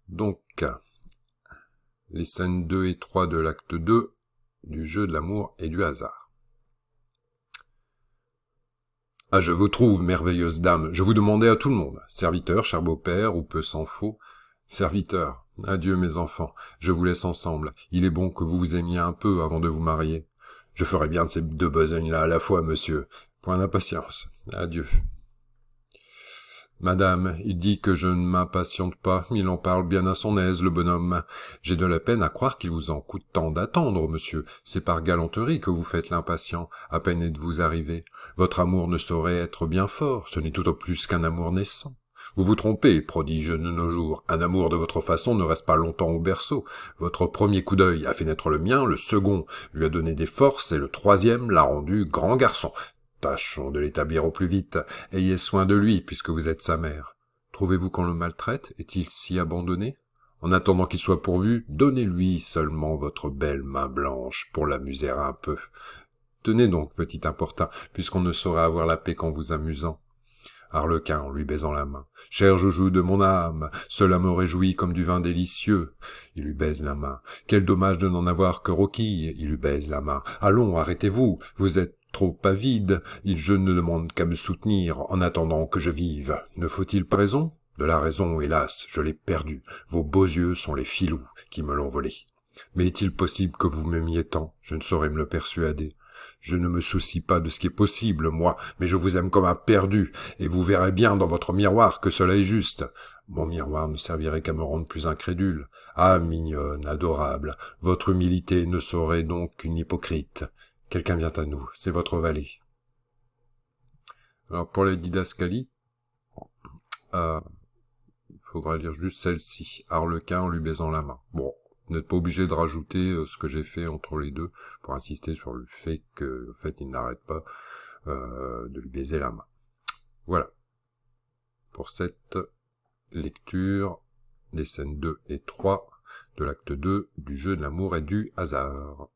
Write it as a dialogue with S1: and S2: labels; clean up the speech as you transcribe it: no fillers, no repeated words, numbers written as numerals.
S1: Donc, les scènes 2 et 3 de l'acte 2 du jeu de l'amour et du hasard. Ah, je vous trouve, merveilleuse dame, je vous demandais à tout le monde. Serviteur, cher beau-père, ou peu s'en faut. Serviteur, adieu mes enfants, je vous laisse ensemble. Il est bon que vous vous aimiez un peu avant de vous marier. Je ferai bien de ces deux besognes-là à la fois, monsieur. Point d'impatience. Adieu. Madame, il dit que je ne m'impatiente pas, il en parle bien à son aise, le bonhomme. J'ai de la peine à croire qu'il vous en coûte tant d'attendre, monsieur. C'est par galanterie que vous faites l'impatient, à peine êtes-vous arrivé. Votre amour ne saurait être bien fort, ce n'est tout au plus qu'un amour naissant. Vous vous trompez, prodige de nos jours. Un amour de votre façon ne reste pas longtemps au berceau. Votre premier coup d'œil a fait naître le mien, le second lui a donné des forces, et le troisième l'a rendu grand garçon. Tâchons de l'établir au plus vite. Ayez soin de lui, puisque vous êtes sa mère. Trouvez-vous qu'on le maltraite? Est-il si abandonné? En attendant qu'il soit pourvu, donnez-lui seulement votre belle main blanche pour l'amuser un peu. Tenez donc, petit importun, puisqu'on ne saurait avoir la paix qu'en vous amusant. Arlequin, en lui baisant la main. « Cher joujou de mon âme, cela me réjouit comme du vin délicieux. » Il lui baise la main. « Quel dommage de n'en avoir que roquille. » Il lui baise la main. « Allons, arrêtez-vous, vous êtes trop avide. Je ne demande qu'à me soutenir en attendant que je vive. Ne faut-il pas raison? De la raison, hélas, je l'ai perdue. Vos beaux yeux sont les filous qui me l'ont volé. Mais est-il possible que vous m'aimiez tant? Je ne saurais me le persuader. Je ne me soucie pas de ce qui est possible, moi, mais je vous aime comme un perdu, et vous verrez bien dans votre miroir que cela est juste. Mon miroir ne servirait qu'à me rendre plus incrédule. Ah, mignonne, adorable, votre humilité ne serait donc qu'une hypocrite. Quelqu'un vient à nous, c'est votre valet. Alors, pour les didascalies, il faudra lire juste celle-ci, Arlequin en lui baisant la main. Bon. Vous n'êtes pas obligé de rajouter ce que j'ai fait entre les deux pour insister sur le fait que, en fait, il n'arrête pas de lui baiser la main. Voilà. Pour cette lecture des scènes 2 et 3 de l'acte 2 du jeu de l'amour et du hasard.